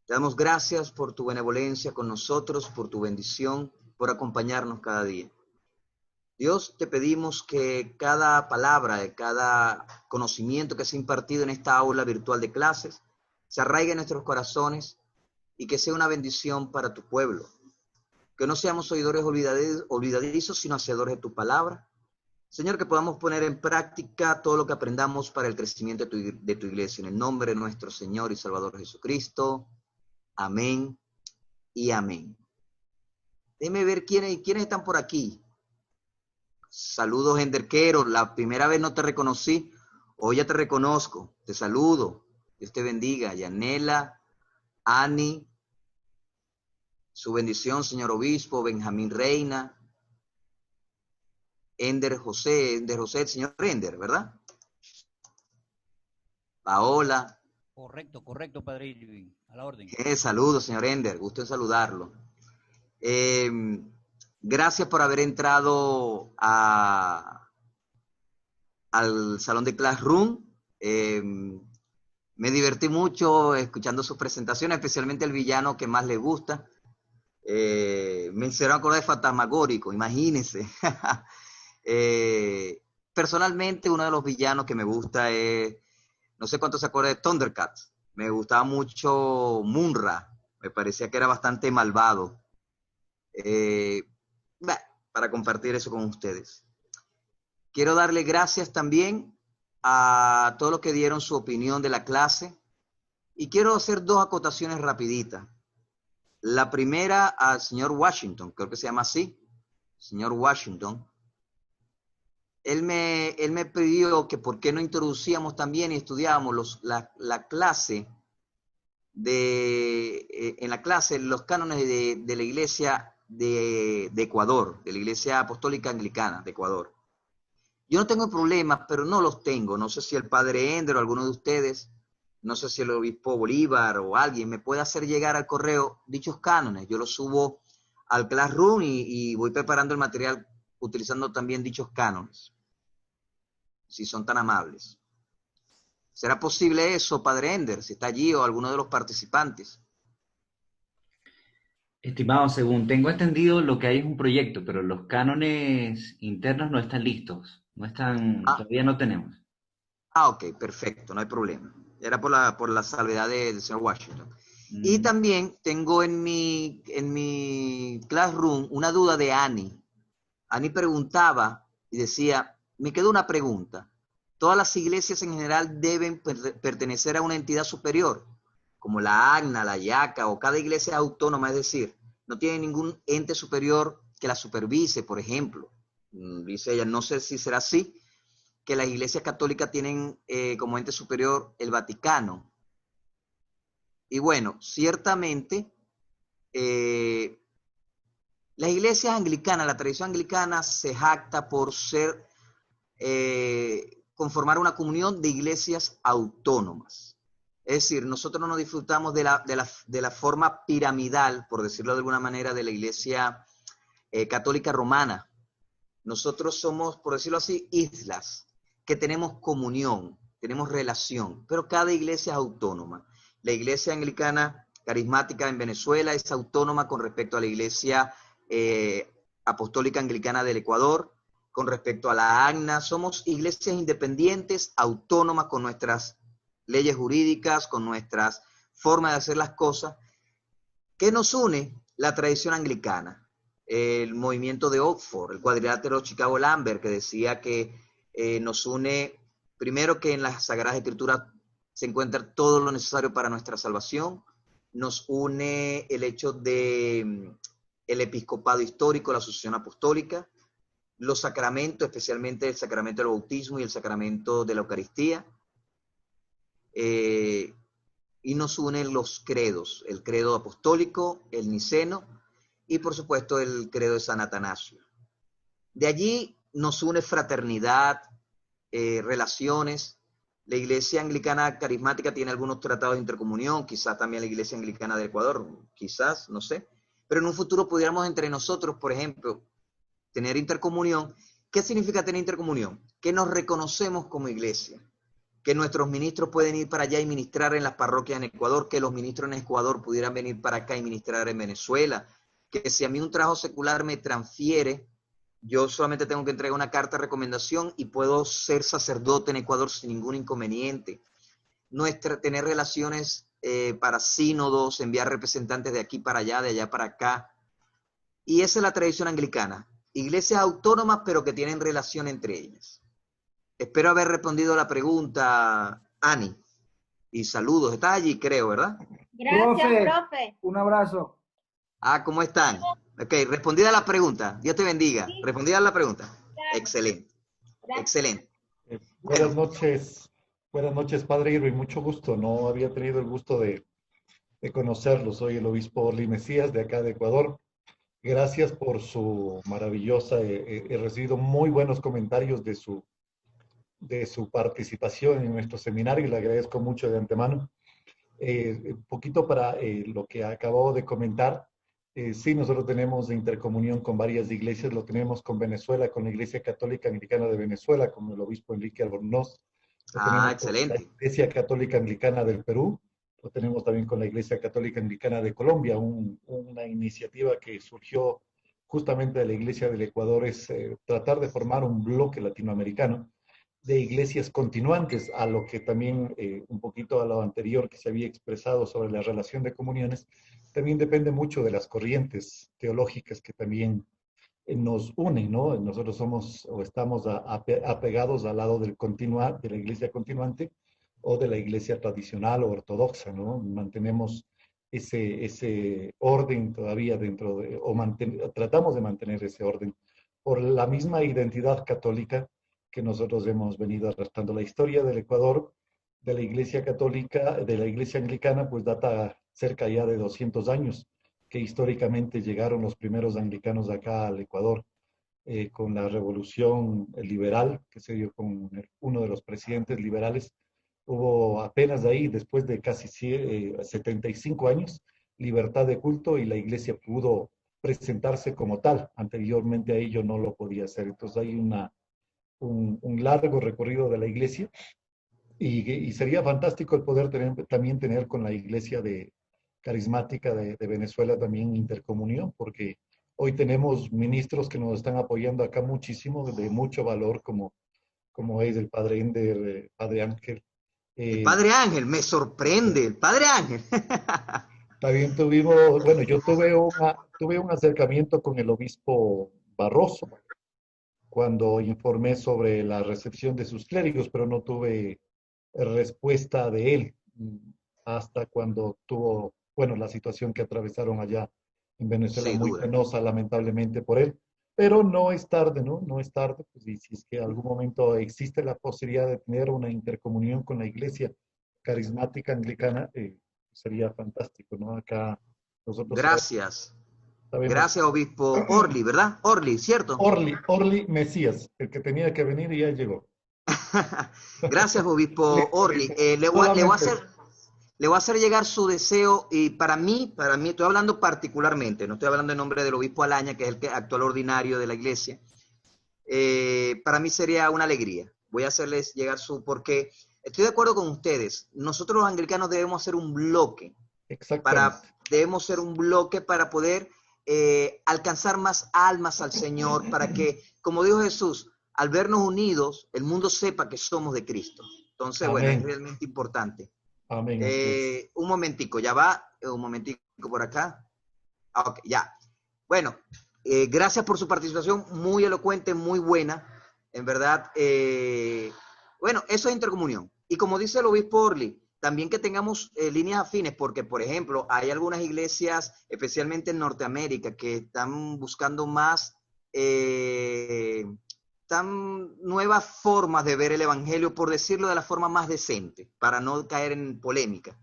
Te damos gracias por tu benevolencia con nosotros, por tu bendición, por acompañarnos cada día. Dios, te pedimos que cada palabra, cada conocimiento que se ha impartido en esta aula virtual de clases, se arraigue en nuestros corazones y que sea una bendición para tu pueblo. Que no seamos oidores olvidadizos, sino hacedores de tu palabra. Señor, que podamos poner en práctica todo lo que aprendamos para el crecimiento de tu iglesia. En el nombre de nuestro Señor y Salvador Jesucristo. Amén y amén. Déjeme ver quiénes están por aquí. Saludos, Enderquero. La primera vez no te reconocí. Hoy ya te reconozco. Te saludo. Dios te bendiga. Yanela, Ani, su bendición, señor obispo, Benjamín Reina, Ender José, el señor Ender, ¿verdad? Paola. Correcto, padre Irving, a la orden. Saludos, señor Ender. Gusto en saludarlo. Gracias por haber entrado al salón de Classroom. Me divertí mucho escuchando sus presentaciones, especialmente el villano que más le gusta. Me hicieron acordar de Fantasmagórico, imagínense. Personalmente, uno de los villanos que me gusta es, no sé cuánto se acuerda de Thundercats. Me gustaba mucho Munra, me parecía que era bastante malvado. Para compartir eso con ustedes. Quiero darle gracias también a todos los que dieron su opinión de la clase y quiero hacer dos acotaciones rapiditas. La primera al señor Washington, creo que se llama así, señor Washington. Él me pidió que por qué no introducíamos también y estudiábamos la clase en la clase los cánones de la iglesia de Ecuador, de la Iglesia Apostólica Anglicana de Ecuador. Yo no tengo problemas, pero no los tengo. No sé si el padre Ender o alguno de ustedes, no sé si el obispo Bolívar o alguien me puede hacer llegar al correo dichos cánones. Yo los subo al Classroom y voy preparando el material utilizando también dichos cánones, si son tan amables. ¿Será posible eso, padre Ender, si está allí o alguno de los participantes? Estimado, según tengo entendido, lo que hay es un proyecto, pero los cánones internos no están listos. Todavía no tenemos. Ok, perfecto, no hay problema. Era por la salvedad del señor Washington. Y también tengo en mi Classroom una duda de Annie. Annie preguntaba y decía, me quedó una pregunta. ¿Todas las iglesias en general deben pertenecer a una entidad superior? Como la AGNA, la IACA o cada iglesia autónoma, es decir, no tiene ningún ente superior que la supervise, por ejemplo. Dice ella, no sé si será así, que las iglesias católicas tienen como ente superior el Vaticano. Y bueno, ciertamente, las iglesias anglicanas, la tradición anglicana se jacta por conformar una comunión de iglesias autónomas. Es decir, nosotros no nos disfrutamos de la forma piramidal, por decirlo de alguna manera, de la iglesia católica romana. Nosotros somos, por decirlo así, islas que tenemos comunión, tenemos relación, pero cada iglesia es autónoma. La iglesia anglicana carismática en Venezuela es autónoma con respecto a la iglesia apostólica anglicana del Ecuador, con respecto a la AGNA. Somos iglesias independientes, autónomas, con nuestras leyes jurídicas, con nuestras formas de hacer las cosas. ¿Qué nos une? La tradición anglicana. El movimiento de Oxford, el cuadrilátero Chicago-Lambert, que decía que nos une, primero, que en las Sagradas Escrituras se encuentra todo lo necesario para nuestra salvación. Nos une el hecho de el episcopado histórico, la sucesión apostólica, los sacramentos, especialmente el sacramento del bautismo y el sacramento de la Eucaristía. Y nos unen los credos, el credo apostólico, el niceno y por supuesto el credo de San Atanasio. De allí nos une fraternidad, relaciones. La iglesia anglicana carismática tiene algunos tratados de intercomunión, quizás también la iglesia anglicana del Ecuador, quizás, no sé. Pero en un futuro pudiéramos entre nosotros, por ejemplo, tener intercomunión. ¿Qué significa tener intercomunión? Que nos reconocemos como iglesia. que nuestros ministros pueden ir para allá y ministrar en las parroquias en Ecuador, que los ministros en Ecuador pudieran venir para acá y ministrar en Venezuela, que si a mí un trabajo secular me transfiere, yo solamente tengo que entregar una carta de recomendación y puedo ser sacerdote en Ecuador sin ningún inconveniente. Tener relaciones para sínodos, enviar representantes de aquí para allá, de allá para acá. Y esa es la tradición anglicana. Iglesias autónomas, pero que tienen relación entre ellas. Espero haber respondido a la pregunta, Ani. Y saludos. Estás allí, creo, ¿verdad? Gracias, profe. Un abrazo. ¿Cómo están? Ok, respondida la pregunta. Dios te bendiga. Sí. Respondida la pregunta. Claro. Excelente. Gracias. Excelente. Buenas noches, Padre Irving, mucho gusto. No había tenido el gusto de conocerlo. Soy el obispo Orly Mesías de acá de Ecuador. Gracias por su maravillosa, he recibido muy buenos comentarios de su participación en nuestro seminario y le agradezco mucho de antemano. Un poquito para lo que acabo de comentar. Sí, nosotros tenemos intercomunión con varias iglesias, lo tenemos con Venezuela, con la Iglesia Católica Anglicana de Venezuela, con el obispo Enrique Albornoz, lo tenemos con la Excelente. Iglesia Católica Anglicana del Perú, lo tenemos también con la Iglesia Católica Anglicana de Colombia, una iniciativa que surgió justamente de la Iglesia del Ecuador, es tratar de formar un bloque latinoamericano de iglesias continuantes, a lo que también, un poquito a lo anterior que se había expresado sobre la relación de comuniones, también depende mucho de las corrientes teológicas que también nos unen, ¿no? Nosotros somos o estamos apegados al lado del continuar, de la iglesia continuante o de la iglesia tradicional o ortodoxa, ¿no? Mantenemos ese orden todavía dentro de, o tratamos de mantener ese orden por la misma identidad católica que nosotros hemos venido arrastrando. La historia del Ecuador, de la Iglesia Católica, de la Iglesia Anglicana, pues data cerca ya de 200 años, que históricamente llegaron los primeros anglicanos acá al Ecuador, con la revolución liberal que se dio con uno de los presidentes liberales. Hubo apenas de ahí, después de casi 75 años, libertad de culto y la iglesia pudo presentarse como tal. Anteriormente a ello no lo podía hacer. Entonces hay un largo recorrido de la iglesia y sería fantástico el poder también tener con la iglesia carismática de Venezuela también intercomunión, porque hoy tenemos ministros que nos están apoyando acá muchísimo, de mucho valor, como es el padre Ender, padre Ángel. El padre Ángel, me sorprende, el padre Ángel. También bueno, yo tuve un acercamiento con el obispo Barroso cuando informé sobre la recepción de sus clérigos, pero no tuve respuesta de él hasta cuando tuvo, bueno, la situación que atravesaron allá en Venezuela, Sí, muy dura. penosa, lamentablemente por él. Pero no es tarde, ¿no? No es tarde, pues, y si es que en algún momento existe la posibilidad de tener una intercomunión con la iglesia carismática anglicana, sería fantástico, ¿no? Acá nosotros Gracias. sabemos. Gracias, obispo Orly, ¿verdad? Orly, ¿cierto? Orly Mesías, el que tenía que venir y ya llegó. Gracias, obispo Orly. Solamente Le voy a hacer llegar su deseo y para mí, estoy hablando particularmente, no estoy hablando en nombre del obispo Alaña, que es el actual ordinario de la iglesia. Para mí sería una alegría. Voy a hacerles llegar porque estoy de acuerdo con ustedes. Nosotros los anglicanos debemos hacer un bloque exactamente. debemos ser un bloque para poder alcanzar más almas al Señor, para que, como dijo Jesús, al vernos unidos, el mundo sepa que somos de Cristo. Entonces, bueno, es Amén. realmente importante. Amén. Así es. Un momentico, ya va, un momentico por acá. Ok, ya. Bueno, gracias por su participación, muy elocuente, muy buena, en verdad. Bueno, eso es intercomunión. Y como dice el obispo Orly, también que tengamos líneas afines, porque, por ejemplo, hay algunas iglesias, especialmente en Norteamérica, que están buscando más, nuevas formas de ver el Evangelio, por decirlo de la forma más decente, para no caer en polémica,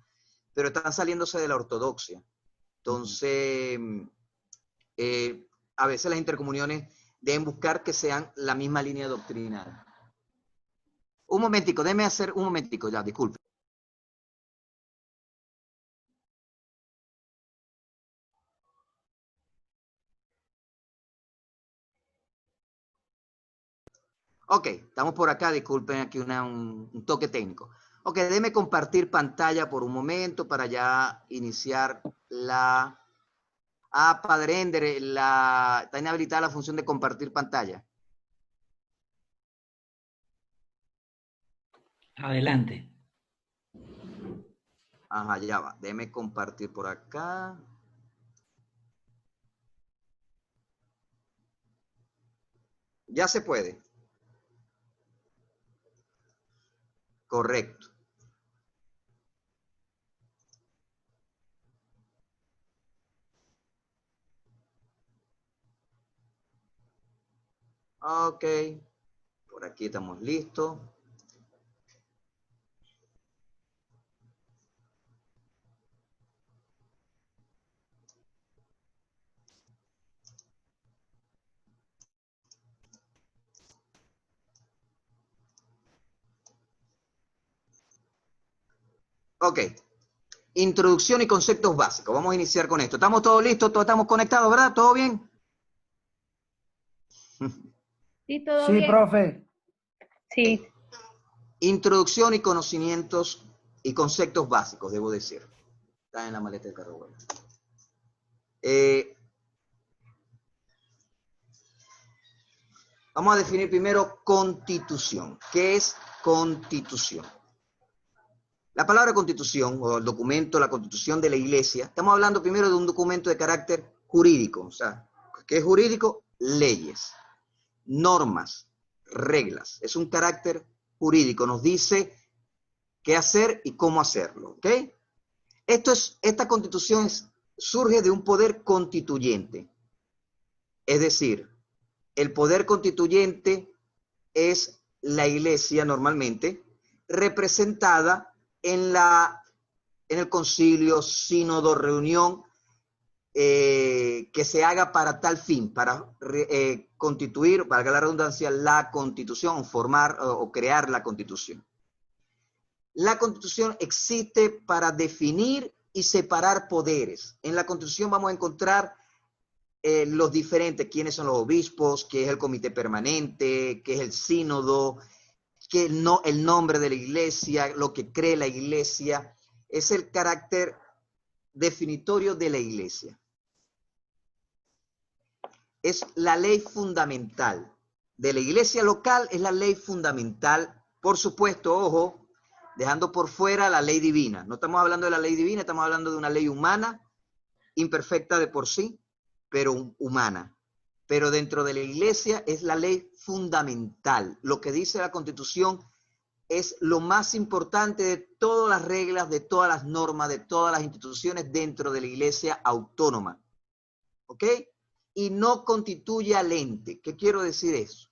pero están saliéndose de la ortodoxia. Entonces, a veces las intercomuniones deben buscar que sean la misma línea doctrinal. Un momentico, déjeme hacer un momentico, ya, disculpe. Ok, estamos por acá, disculpen aquí un toque técnico. Ok, déjeme compartir pantalla por un momento para ya iniciar la... Ah, Padre Ender, está inhabilitada la función de compartir pantalla. Adelante. Ajá, ya va. Déjeme compartir por acá. Ya se puede. Correcto. Ok. Por aquí estamos listos. Ok. Introducción y conceptos básicos. Vamos a iniciar con esto. ¿Estamos todos listos? ¿Todos estamos conectados, verdad? ¿Todo bien? Sí, todo Sí, bien. profe. Sí. Introducción y conocimientos y conceptos básicos, debo decir. Está en la maleta del carro. Bueno. Vamos a definir primero constitución. ¿Qué es constitución? La palabra constitución, o el documento, la constitución de la iglesia, estamos hablando primero de un documento de carácter jurídico. O sea, ¿qué es jurídico? Leyes, normas, reglas. Es un carácter jurídico. Nos dice qué hacer y cómo hacerlo. ¿Ok? Esta constitución surge de un poder constituyente. Es decir, el poder constituyente es la iglesia normalmente representada en el concilio, sínodo, reunión que se haga para tal fin, para constituir, valga la redundancia, la constitución, formar o crear la constitución. La constitución existe para definir y separar poderes. En la constitución vamos a encontrar los diferentes, quiénes son los obispos, qué es el comité permanente, qué es el sínodo, qué no, el nombre de la iglesia, lo que cree la iglesia. Es el carácter definitorio de la iglesia. Es la ley fundamental de la iglesia local, es la ley fundamental, por supuesto, ojo, dejando por fuera la ley divina. No estamos hablando de la ley divina, estamos hablando de una ley humana, imperfecta de por sí, pero humana. Pero dentro de la iglesia es la ley fundamental. Lo que dice la Constitución es lo más importante de todas las reglas, de todas las normas, de todas las instituciones dentro de la iglesia autónoma. ¿Ok? Y no constituye al ente. ¿Qué quiero decir eso?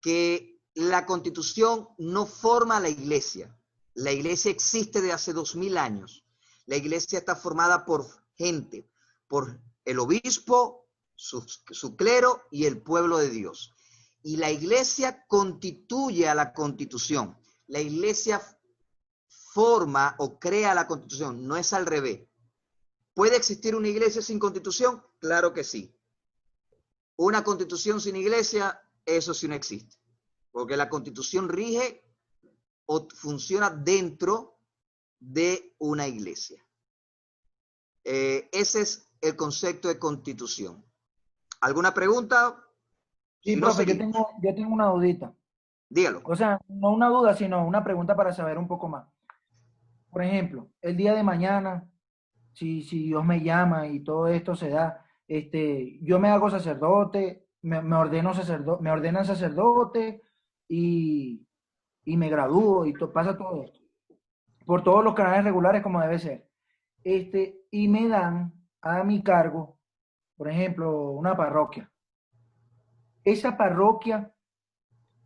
Que la Constitución no forma a la iglesia. La iglesia existe de hace 2000 años. La iglesia está formada por gente, por el obispo, su clero y el pueblo de Dios. Y la iglesia constituye a la Constitución. La iglesia forma o crea la Constitución, no es al revés. ¿Puede existir una iglesia sin Constitución? Claro que sí. Una Constitución sin iglesia, eso sí no existe. Porque la Constitución rige o funciona dentro de una iglesia. Ese es el concepto de Constitución. ¿Alguna pregunta? Sí, Si profe, no, yo tengo una dudita. dígalo. O sea, no una duda, sino una pregunta para saber un poco más. Por ejemplo, el día de mañana, si Dios me llama y todo esto se da, yo me hago sacerdote, me ordenan sacerdote y me gradúo y pasa todo esto. Por todos los canales regulares como debe ser. Y me dan a mi cargo, por ejemplo, una parroquia. Esa parroquia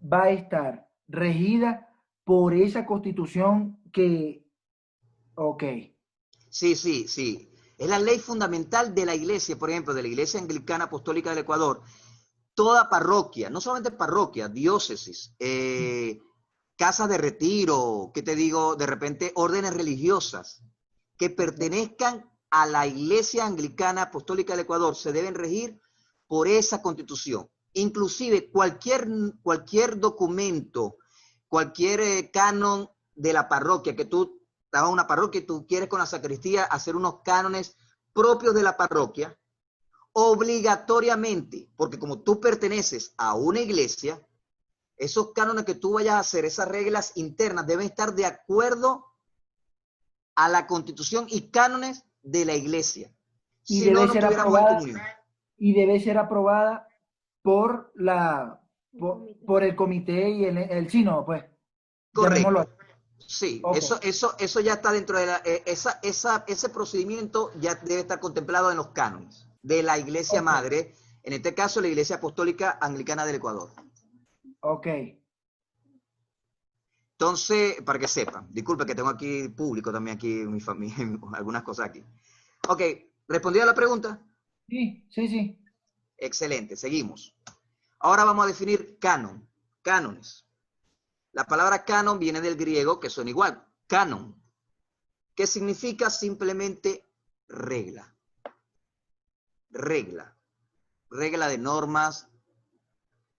va a estar regida por esa constitución que, ok. Sí, sí, sí. Es la ley fundamental de la iglesia, por ejemplo, de la Iglesia Anglicana Apostólica del Ecuador. Toda parroquia, no solamente parroquia, diócesis, casas de retiro, ¿qué te digo? De repente, órdenes religiosas que pertenezcan a la Iglesia Anglicana Apostólica del Ecuador se deben regir por esa constitución. inclusive cualquier documento, cualquier canon de la parroquia, que tú estás en una parroquia y tú quieres con la sacristía hacer unos cánones propios de la parroquia, obligatoriamente, porque como tú perteneces a una iglesia, esos cánones que tú vayas a hacer, esas reglas internas, deben estar de acuerdo a la constitución y cánones de la iglesia. Y Si debe no, no ser estuviéramos en aprobada, comunión. y debe ser aprobada por por el comité y el sínodo, pues. Llamémoslo así. Correcto. Sí, Ok, eso ya está dentro de ese procedimiento ya debe estar contemplado en los cánones de la iglesia ok, madre, en este caso la Iglesia Apostólica Anglicana del Ecuador. ok. Entonces, para que sepan, disculpe que tengo aquí público también, aquí mi familia, algunas cosas aquí. Ok, ¿respondió a la pregunta? Sí, sí, sí. Excelente, seguimos. Ahora vamos a definir canon, cánones. La palabra canon viene del griego, que suena igual, canon, que significa simplemente regla. Regla. Regla de normas,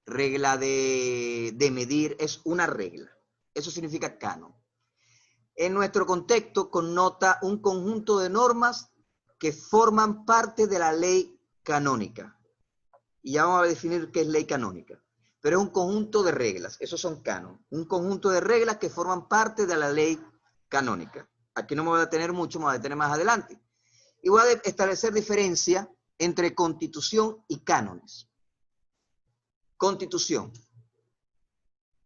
regla de medir, es una regla. Eso significa canon. En nuestro contexto connota un conjunto de normas que forman parte de la ley canónica. Y ya vamos a definir qué es ley canónica. Pero es un conjunto de reglas, esos son canon. Un conjunto de reglas que forman parte de la ley canónica. Aquí no me voy a detener mucho, me voy a detener más adelante. Y voy a establecer diferencia entre constitución y cánones. Constitución.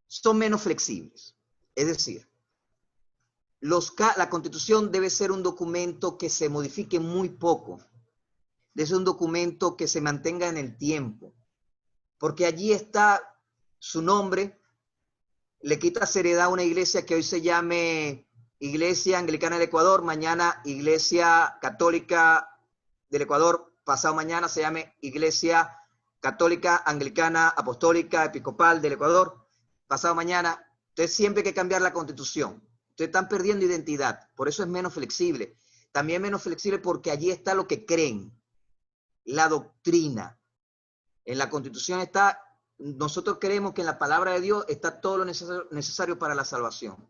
Son menos flexibles. Es decir, la Constitución debe ser un documento que se modifique muy poco. Debe ser un documento que se mantenga en el tiempo. Porque allí está su nombre, le quita seriedad a una iglesia que hoy se llame Iglesia Anglicana del Ecuador, mañana Iglesia Católica del Ecuador, pasado mañana se llame Iglesia Católica Anglicana Apostólica Episcopal del Ecuador, pasado mañana. Entonces siempre hay que cambiar la constitución. Ustedes están perdiendo identidad, por eso es menos flexible. También menos flexible porque allí está lo que creen, la doctrina. En la Constitución está, nosotros creemos que en la palabra de Dios está todo lo necesario para la salvación.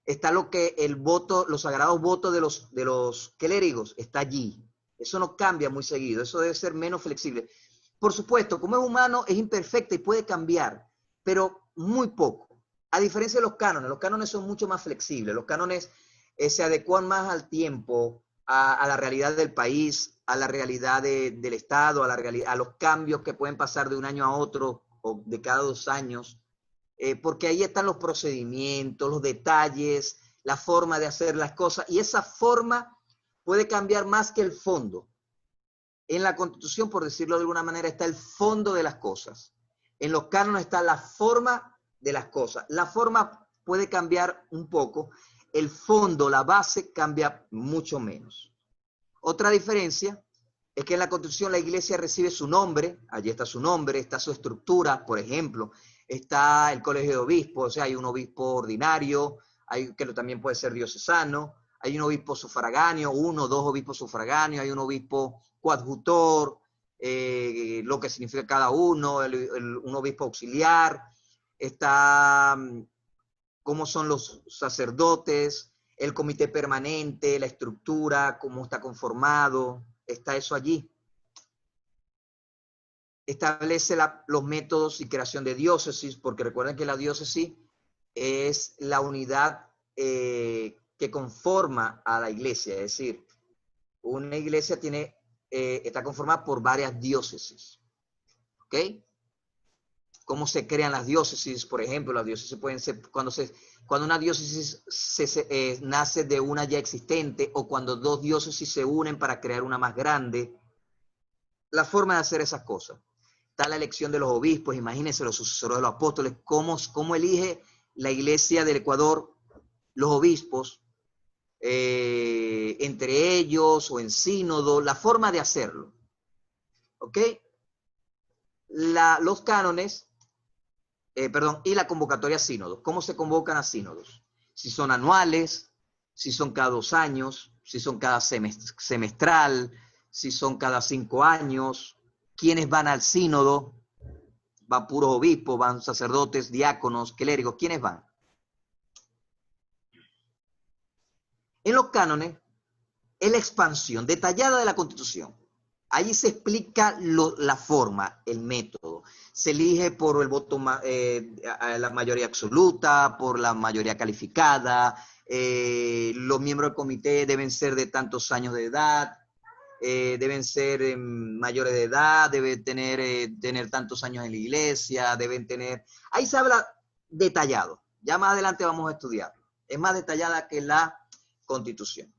Está lo que el voto, los sagrados votos de los clérigos, está allí. Eso no cambia muy seguido, eso debe ser menos flexible. Por supuesto, como es humano, es imperfecta y puede cambiar, pero muy poco. A diferencia de los cánones son mucho más flexibles. Los cánones se adecuan más al tiempo, a la realidad del país, a la realidad del Estado, a los cambios que pueden pasar de un año a otro o de cada 2 años, porque ahí están los procedimientos, los detalles, la forma de hacer las cosas, y esa forma puede cambiar más que el fondo. En la Constitución, por decirlo de alguna manera, está el fondo de las cosas. En los cánones está la forma de las cosas. La forma puede cambiar un poco, el fondo, la base, cambia mucho menos. Otra diferencia es que en la Constitución la iglesia recibe su nombre, allí está su nombre, está su estructura, por ejemplo, está el colegio de obispos, o sea, hay un obispo ordinario, que también puede ser diocesano, hay un obispo sufragáneo, 1 o 2 obispos sufragáneos, hay un obispo coadjutor, lo que significa cada uno, un obispo auxiliar, está cómo son los sacerdotes, el comité permanente, la estructura, cómo está conformado, está eso allí. Establece los métodos y creación de diócesis, porque recuerden que la diócesis es la unidad que conforma a la iglesia, es decir, una iglesia está conformada por varias diócesis. ¿Ok? Cómo se crean las diócesis, por ejemplo, las diócesis pueden ser cuando una diócesis nace de una ya existente o cuando 2 diócesis se unen para crear una más grande. La forma de hacer esas cosas. Está la elección de los obispos, imagínense los sucesores de los apóstoles, cómo elige la iglesia del Ecuador los obispos, entre ellos o en sínodo, la forma de hacerlo. ¿Ok? Los cánones, y la convocatoria a sínodos. ¿Cómo se convocan a sínodos? Si son anuales, si son cada 2 años, si son cada semestral, si son cada 5 años, quiénes van al sínodo, van puros obispos, van sacerdotes, diáconos, clérigos. ¿Quiénes van? En los cánones es la expansión detallada de la Constitución. Allí se explica la forma, el método. Se elige por el voto, la mayoría absoluta, por la mayoría calificada. Los miembros del comité deben ser de tantos años de edad, deben ser mayores de edad, deben tener tantos años en la iglesia, deben tener... Ahí se habla detallado. Ya más adelante vamos a estudiarlo. Es más detallada que la Constitución.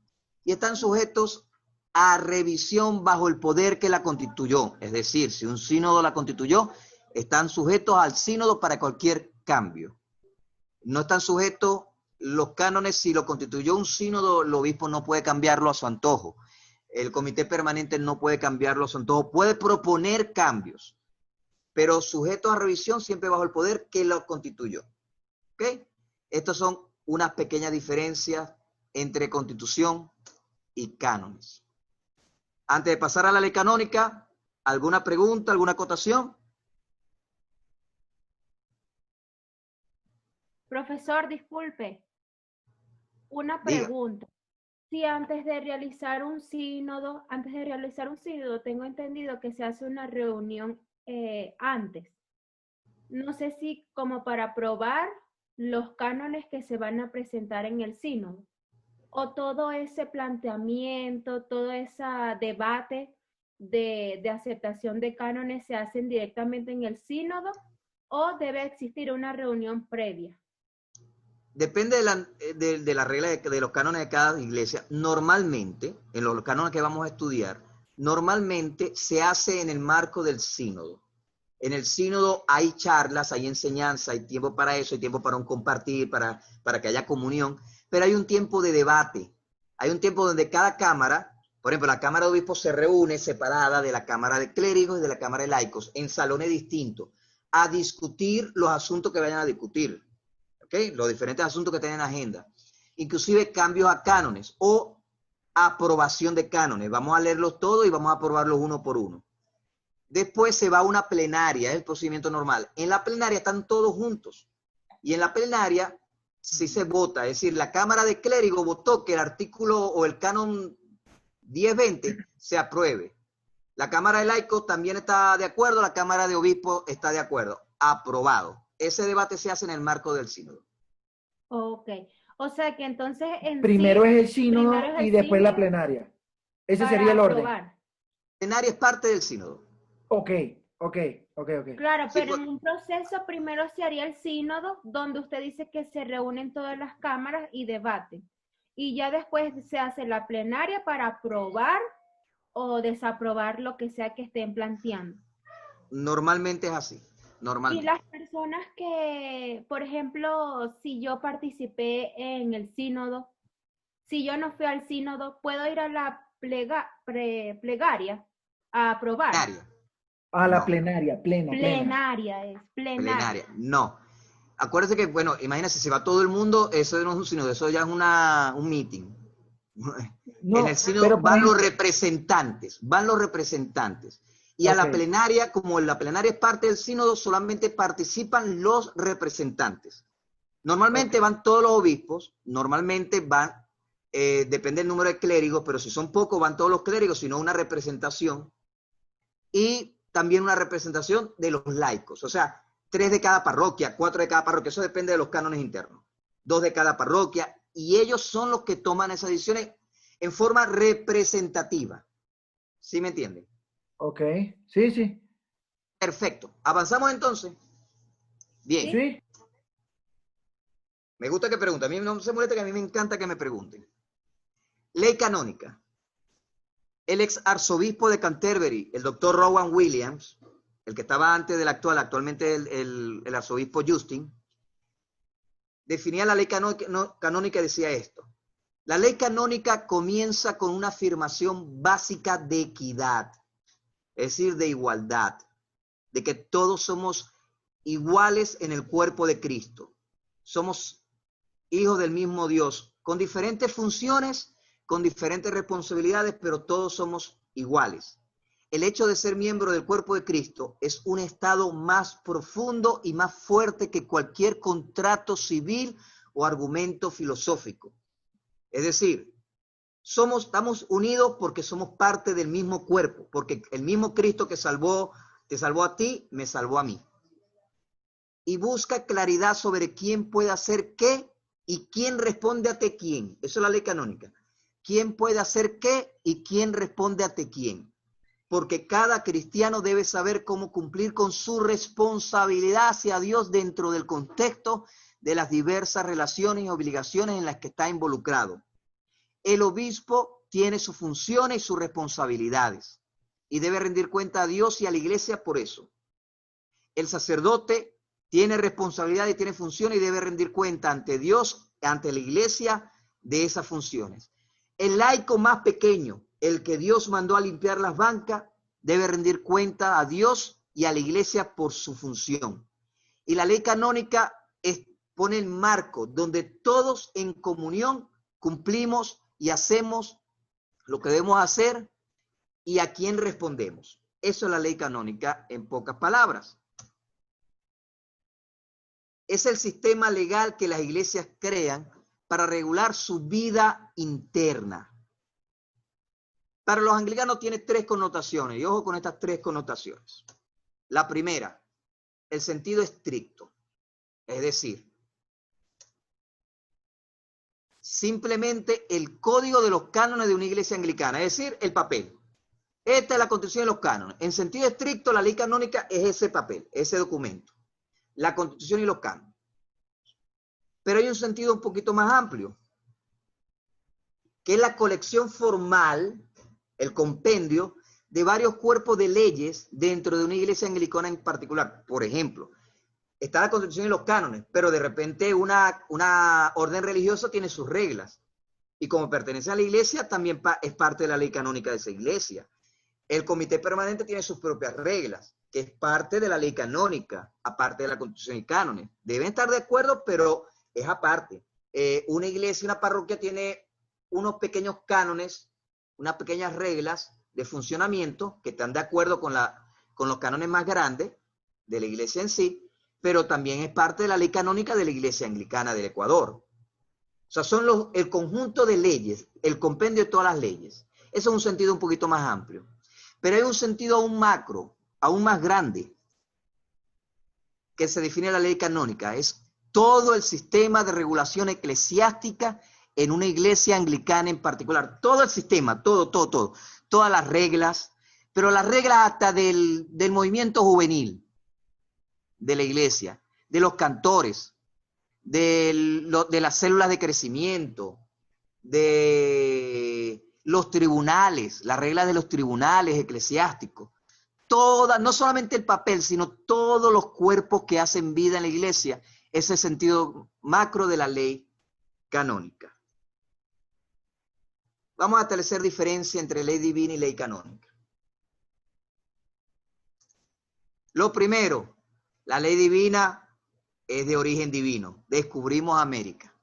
Y están sujetos a revisión bajo el poder que la constituyó. Es decir, si un sínodo la constituyó, están sujetos al sínodo para cualquier cambio. No están sujetos los cánones, si lo constituyó un sínodo, el obispo no puede cambiarlo a su antojo. El comité permanente no puede cambiarlo a su antojo. Puede proponer cambios, pero sujetos a revisión siempre bajo el poder que lo constituyó. ¿Ok? Estas son unas pequeñas diferencias entre constitución y cánones. Antes de pasar a la ley canónica, ¿alguna pregunta, alguna acotación? Profesor, disculpe. Una Diga. pregunta. Si antes de realizar un sínodo, tengo entendido que se hace una reunión antes. No sé si como para aprobar los cánones que se van a presentar en el sínodo, o todo ese planteamiento, todo ese debate de aceptación de cánones se hacen directamente en el sínodo, o debe existir una reunión previa. Depende de la regla de los cánones de cada iglesia. Normalmente, en los cánones que vamos a estudiar, normalmente se hace en el marco del sínodo. En el sínodo hay charlas, hay enseñanza, hay tiempo para eso, hay tiempo para un compartir, para que haya comunión, pero hay un tiempo de debate. Hay un tiempo donde cada cámara, por ejemplo, la Cámara de Obispos se reúne separada de la Cámara de Clérigos y de la Cámara de Laicos, en salones distintos, a discutir los asuntos que vayan a discutir. ¿Okay? Los diferentes asuntos que tienen en agenda, inclusive cambios a cánones o aprobación de cánones. Vamos a leerlos todos y vamos a aprobarlos uno por uno. Después se va a una plenaria, es el procedimiento normal. En la plenaria están todos juntos y en la plenaria sí se vota, es decir, la Cámara de Clérigos votó que el artículo o el canon 1020 se apruebe. La Cámara de Laicos también está de acuerdo, la Cámara de Obispos está de acuerdo, aprobado. Ese debate se hace en el marco del sínodo. Ok. O sea que entonces Primero sí, es el sínodo primero es el y después la sínodo plenaria. Ese para sería el orden. aprobar. La plenaria es parte del sínodo. Ok. Claro, Sí, pero pues, en un proceso primero se haría el sínodo, donde usted dice que se reúnen todas las cámaras y debaten. Y ya después se hace la plenaria para aprobar o desaprobar lo que sea que estén planteando. normalmente es así. Y Normalmente. las personas que, por ejemplo, si yo participé en el sínodo, si yo no fui al sínodo, ¿puedo ir a la plegaria a aprobar? Plenaria. A la No. plenaria, plena. Plenaria. No. Acuérdese que, bueno, imagínese, si va todo el mundo, eso no es un sínodo, eso ya es un meeting. No, En el sínodo pero van los representantes. Y a la Ok. plenaria, como la plenaria es parte del sínodo, solamente participan los representantes. Normalmente van todos los obispos, normalmente van, depende del número de clérigos, pero si son pocos van todos los clérigos, sino una representación. Y también una representación de los laicos, o sea, 3 de cada parroquia, 4 de cada parroquia, eso depende de los cánones internos, 2 de cada parroquia, y ellos son los que toman esas decisiones en forma representativa. ¿Sí me entienden? Ok, sí. Perfecto. ¿Avanzamos entonces? Bien. Sí. Me gusta que pregunten. A mí no se molesta, que a mí me encanta que me pregunten. Ley canónica. El ex arzobispo de Canterbury, el doctor Rowan Williams, el que estaba antes del actual, actualmente el arzobispo Justin, definía la ley canónica y decía esto. La ley canónica comienza con una afirmación básica de equidad, es decir, de igualdad, de que todos somos iguales en el cuerpo de Cristo. Somos hijos del mismo Dios, con diferentes funciones, con diferentes responsabilidades, pero todos somos iguales. el hecho de ser miembro del cuerpo de Cristo es un estado más profundo y más fuerte que cualquier contrato civil o argumento filosófico. Es decir, estamos unidos porque somos parte del mismo cuerpo, porque el mismo Cristo que te salvó a ti, me salvó a mí. Y busca claridad sobre quién puede hacer qué y quién responde ante quién. Eso es la ley canónica. ¿Quién puede hacer qué y quién responde ante quién? Porque cada cristiano debe saber cómo cumplir con su responsabilidad hacia Dios dentro del contexto de las diversas relaciones y obligaciones en las que está involucrado. El obispo tiene sus funciones y sus responsabilidades y debe rendir cuenta a Dios y a la iglesia por eso. El sacerdote tiene responsabilidad y tiene funciones y debe rendir cuenta ante Dios, ante la iglesia, de esas funciones. El laico más pequeño, el que Dios mandó a limpiar las bancas, debe rendir cuenta a Dios y a la iglesia por su función. Y la ley canónica pone el marco donde todos en comunión cumplimos y hacemos lo que debemos hacer y a quién respondemos. Eso es la ley canónica en pocas palabras. Es el sistema legal que las iglesias crean para regular su vida interna. Para los anglicanos tiene tres connotaciones, y ojo con estas tres connotaciones. La primera, el sentido estricto, es decir, simplemente el código de los cánones de una iglesia anglicana, es decir, el papel. Esta es la constitución de los cánones. En sentido estricto, la ley canónica es ese papel, ese documento, la constitución y los cánones. Pero hay un sentido un poquito más amplio, que es la colección formal, el compendio de varios cuerpos de leyes dentro de una iglesia anglicana en particular. Por ejemplo, está la constitución y los cánones, pero de repente una orden religiosa tiene sus reglas. Y como pertenece a la iglesia, también es parte de la ley canónica de esa iglesia. El comité permanente tiene sus propias reglas, que es parte de la ley canónica, aparte de la constitución y cánones. Deben estar de acuerdo, pero es aparte. Una iglesia, una parroquia tiene unos pequeños cánones, unas pequeñas reglas de funcionamiento que están de acuerdo con los cánones más grandes de la iglesia en sí, pero también es parte de la ley canónica de la iglesia anglicana del Ecuador. O sea, son el conjunto de leyes, el compendio de todas las leyes. Eso es un sentido un poquito más amplio. Pero hay un sentido aún macro, aún más grande, que se define en la ley canónica. Es todo el sistema de regulación eclesiástica en una iglesia anglicana en particular. Todo el sistema, todo. Todas las reglas, pero las reglas hasta del movimiento juvenil de la iglesia, de los cantores, de las células de crecimiento, de los tribunales, las reglas de los tribunales eclesiásticos. Todas, no solamente el papel, sino todos los cuerpos que hacen vida en la iglesia, ese sentido macro de la ley canónica. Vamos a establecer diferencia entre ley divina y ley canónica. Lo primero, la ley divina es de origen divino. Descubrimos América.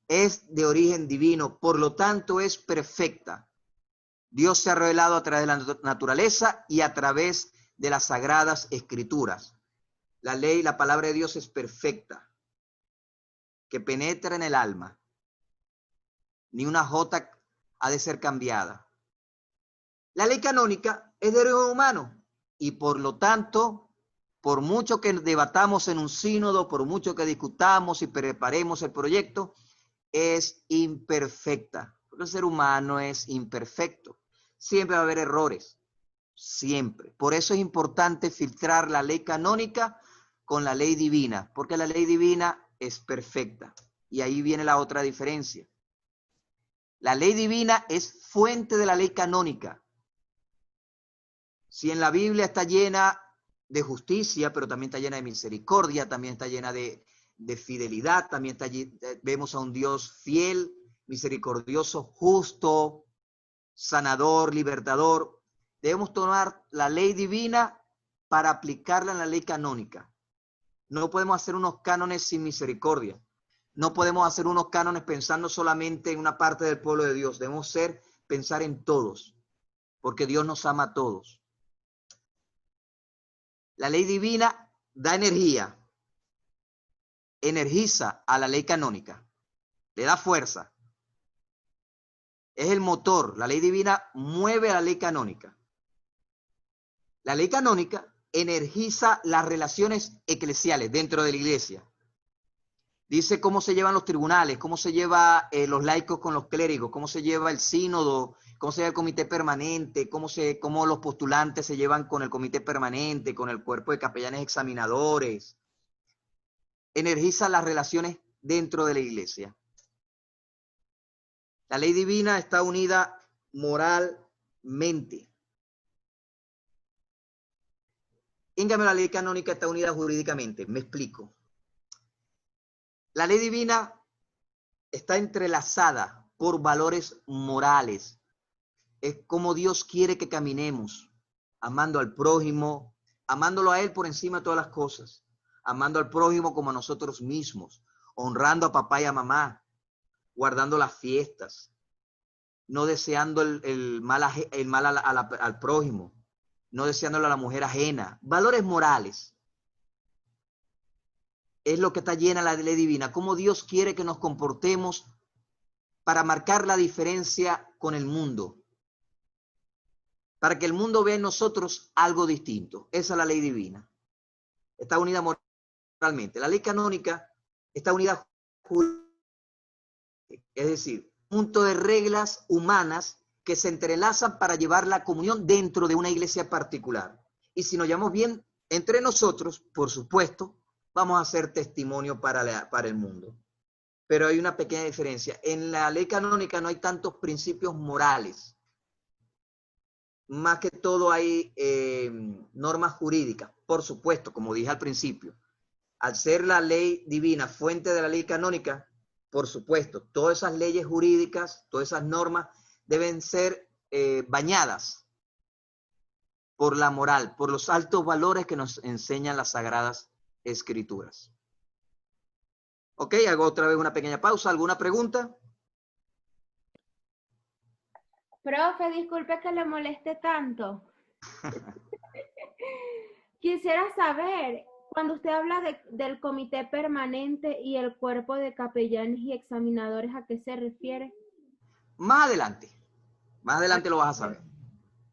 Es de origen divino, por lo tanto es perfecta. Dios se ha revelado a través de la naturaleza y a través de las sagradas escrituras. La ley, la palabra de Dios es perfecta, que penetra en el alma. Ni una jota ha de ser cambiada. La ley canónica es de origen humano y por lo tanto, por mucho que debatamos en un sínodo, por mucho que discutamos y preparemos el proyecto, es imperfecta. Porque el ser humano es imperfecto. Siempre va a haber errores. Siempre. Por eso es importante filtrar la ley canónica con la ley divina, porque la ley divina es perfecta. Y ahí viene la otra diferencia. La ley divina es fuente de la ley canónica. Si en la Biblia está llena de justicia, pero también está llena de misericordia, también está llena de fidelidad, también vemos a un Dios fiel, misericordioso, justo, sanador, libertador. Debemos tomar la ley divina para aplicarla en la ley canónica. No podemos hacer unos cánones sin misericordia. No podemos hacer unos cánones pensando solamente en una parte del pueblo de Dios. Debemos pensar en todos. porque Dios nos ama a todos. La ley divina da energía, energiza a la ley canónica, le da fuerza. Es el motor, la ley divina mueve a la ley canónica. La ley canónica energiza las relaciones eclesiales dentro de la iglesia. Dice cómo se llevan los tribunales, cómo se lleva los laicos con los clérigos, cómo se lleva el sínodo, cómo se lleva el comité permanente, cómo los postulantes se llevan con el comité permanente, con el cuerpo de capellanes examinadores. Energiza las relaciones dentro de la iglesia. La ley divina está unida moralmente. En cambio, la ley canónica está unida jurídicamente. Me explico. La ley divina está entrelazada por valores morales. Es como Dios quiere que caminemos, amando al prójimo, amándolo a Él por encima de todas las cosas, amando al prójimo como a nosotros mismos, honrando a papá y a mamá, guardando las fiestas, no deseando el mal al prójimo, no deseándolo a la mujer ajena. Valores morales. Es lo que está llena la ley divina, cómo Dios quiere que nos comportemos para marcar la diferencia con el mundo, para que el mundo vea en nosotros algo distinto. Esa es la ley divina. Está unida moralmente. La ley canónica está unida jurídicamente, es decir, un conjunto de reglas humanas que se entrelazan para llevar la comunión dentro de una iglesia particular. Y si nos llevamos bien entre nosotros, por supuesto, vamos a ser testimonio para el mundo. Pero hay una pequeña diferencia. En la ley canónica no hay tantos principios morales. Más que todo hay normas jurídicas. Por supuesto, como dije al principio, al ser la ley divina fuente de la ley canónica, por supuesto, todas esas leyes jurídicas, todas esas normas deben ser bañadas por la moral, por los altos valores que nos enseñan las Sagradas Escrituras. Ok, hago otra vez una pequeña pausa. ¿Alguna pregunta? Profe, disculpe que le moleste tanto. Quisiera saber, cuando usted habla del comité permanente y el cuerpo de capellanes y examinadores, ¿a qué se refiere? Más adelante lo vas a saber.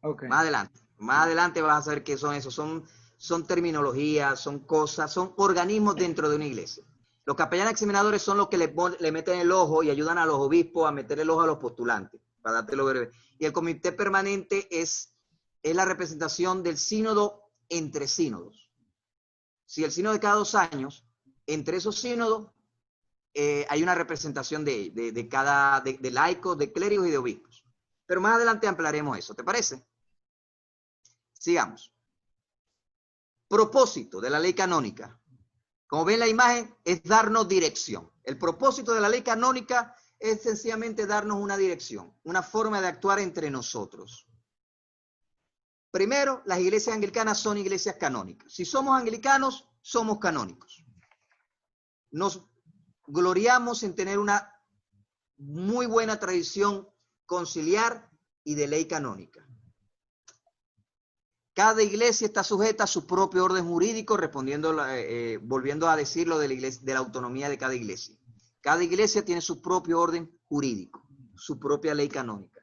Okay. Más adelante vas a saber qué son esos. Son terminologías, son cosas, son organismos dentro de una iglesia. Los capellanes examinadores son los que le meten el ojo y ayudan a los obispos a meter el ojo a los postulantes, para dártelo breve. Y el comité permanente es la representación del sínodo entre sínodos. Si el sínodo de cada 2 años, entre esos sínodos hay una representación de laicos, de clérigos y de obispos. Pero más adelante ampliaremos eso, ¿te parece? Sigamos. Propósito de la ley canónica. Como ven la imagen, es darnos dirección. El propósito de la ley canónica es sencillamente darnos una dirección, una forma de actuar entre nosotros. Primero, las iglesias anglicanas son iglesias canónicas. Si somos anglicanos, somos canónicos. Nos gloriamos en tener una muy buena tradición conciliar y de ley canónica. Cada iglesia está sujeta a su propio orden jurídico, volviendo a decirlo de la autonomía de cada iglesia. Cada iglesia tiene su propio orden jurídico, su propia ley canónica.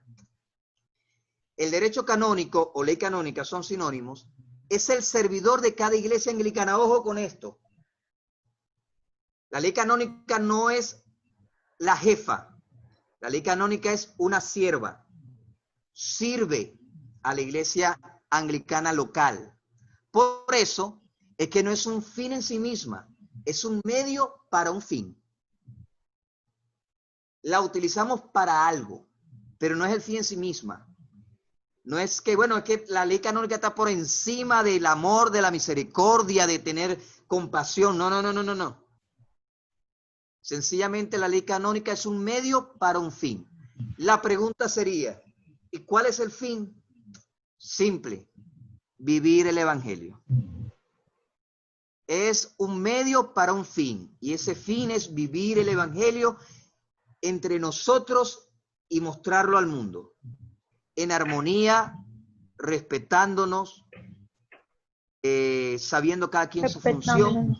El derecho canónico o ley canónica son sinónimos. Es el servidor de cada iglesia anglicana. Ojo con esto. La ley canónica no es la jefa. La ley canónica es una sierva. Sirve a la iglesia anglicana local. Por eso es que no es un fin en sí misma, es un medio para un fin. La utilizamos para algo, pero no es el fin en sí misma. No es que, bueno, es que la ley canónica está por encima del amor, de la misericordia, de tener compasión. No. Sencillamente la ley canónica es un medio para un fin. La pregunta sería, ¿y cuál es el fin? Simple, vivir el evangelio. Es un medio para un fin, y ese fin es vivir el evangelio entre nosotros y mostrarlo al mundo, en armonía, respetándonos, sabiendo cada quien su función,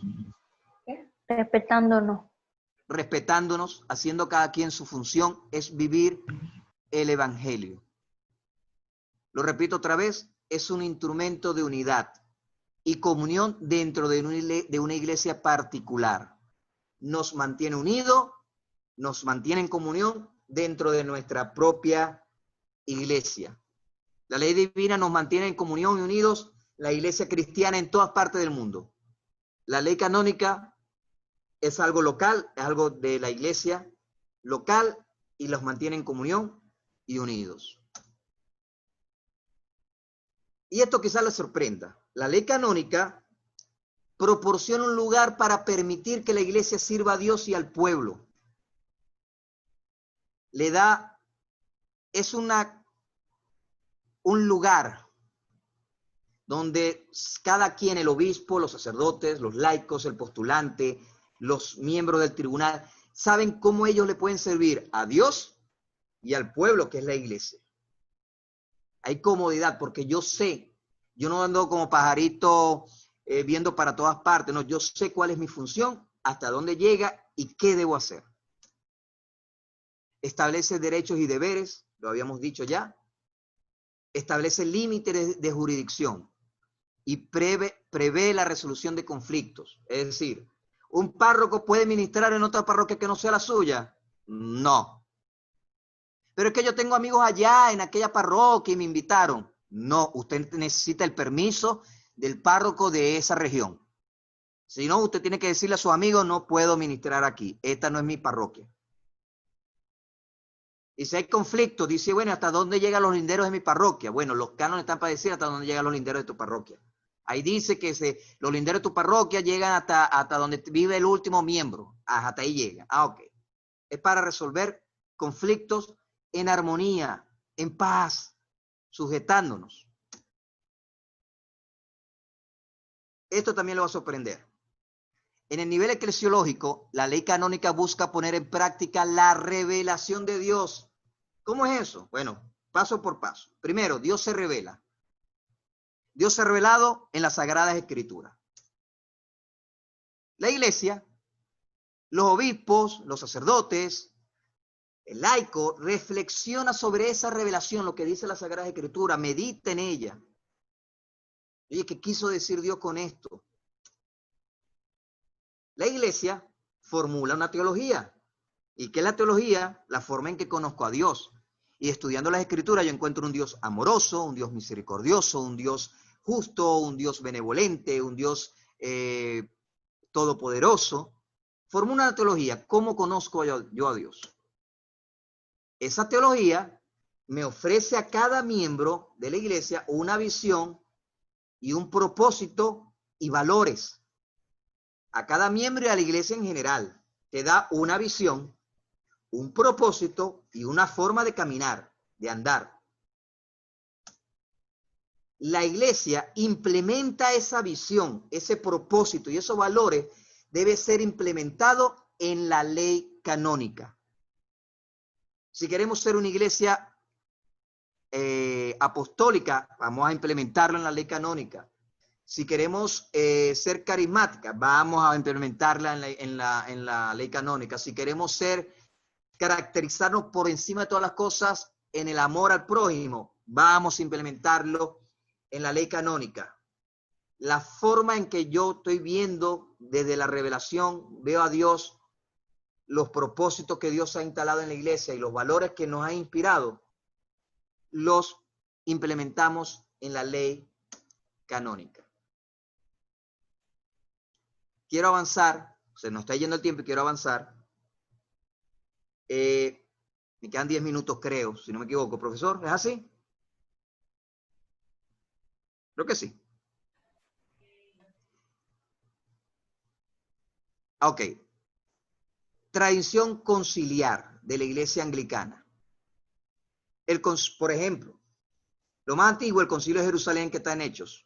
respetándonos, haciendo cada quien su función, es vivir el Evangelio. Lo repito otra vez, es un instrumento de unidad y comunión dentro de una iglesia particular. Nos mantiene unidos, nos mantiene en comunión dentro de nuestra propia iglesia. La ley divina nos mantiene en comunión y unidos, la iglesia cristiana en todas partes del mundo. La ley canónica es algo local, es algo de la iglesia local y los mantiene en comunión y unidos. Y esto quizás les sorprenda. La ley canónica proporciona un lugar para permitir que la iglesia sirva a Dios y al pueblo. Le da, es un lugar donde cada quien, el obispo, los sacerdotes, los laicos, el postulante, los miembros del tribunal, saben cómo ellos le pueden servir a Dios y al pueblo, que es la iglesia. Hay comodidad, porque yo sé, yo no ando como pajarito viendo para todas partes, no, yo sé cuál es mi función, hasta dónde llega y qué debo hacer. Establece derechos y deberes, lo habíamos dicho ya. Establece límites de jurisdicción y prevé la resolución de conflictos. Es decir, ¿un párroco puede ministrar en otra parroquia que no sea la suya? No. Pero es que yo tengo amigos allá en aquella parroquia y me invitaron. No, usted necesita el permiso del párroco de esa región. Si no, usted tiene que decirle a sus amigos, no puedo ministrar aquí, esta no es mi parroquia. Y si hay conflicto, dice, bueno, ¿hasta dónde llegan los linderos de mi parroquia? Bueno, los cánones están para decir hasta dónde llegan los linderos de tu parroquia. Ahí dice que los linderos de tu parroquia llegan hasta donde vive el último miembro. Hasta ahí llegan. Ok. Es para resolver conflictos en armonía, en paz, sujetándonos. Esto también lo va a sorprender. En el nivel eclesiológico, la ley canónica busca poner en práctica la revelación de Dios. ¿Cómo es eso? Bueno, paso por paso. Primero, Dios se revela. Dios se ha revelado en las Sagradas Escrituras. La iglesia, los obispos, los sacerdotes, el laico, reflexiona sobre esa revelación, lo que dice la Sagrada Escritura, medita en ella. Oye, ¿qué quiso decir Dios con esto? La iglesia formula una teología. ¿Y qué es la teología? La forma en que conozco a Dios. Y estudiando las Escrituras yo encuentro un Dios amoroso, un Dios misericordioso, un Dios justo, un Dios benevolente, un Dios todopoderoso. Formo una teología. ¿Cómo conozco yo a Dios? Esa teología me ofrece a cada miembro de la iglesia una visión y un propósito y valores. A cada miembro y a la iglesia en general te da una visión, un propósito y una forma de caminar, de andar. La iglesia implementa esa visión, ese propósito y esos valores debe ser implementado en la ley canónica. Si queremos ser una iglesia apostólica, vamos a implementarlo en la ley canónica. Si queremos ser carismática, vamos a implementarla en la ley canónica. Si queremos caracterizarnos por encima de todas las cosas en el amor al prójimo, vamos a implementarlo en la ley canónica. La forma en que yo estoy viendo desde la revelación, veo a Dios, los propósitos que Dios ha instalado en la iglesia y los valores que nos ha inspirado, los implementamos en la ley canónica. Quiero avanzar, se nos está yendo el tiempo y quiero avanzar. Me quedan 10 minutos, creo, si no me equivoco. Profesor, ¿es así? Creo que sí. Ok. Tradición conciliar de la iglesia anglicana. Por ejemplo, lo más antiguo, el Concilio de Jerusalén que está en Hechos.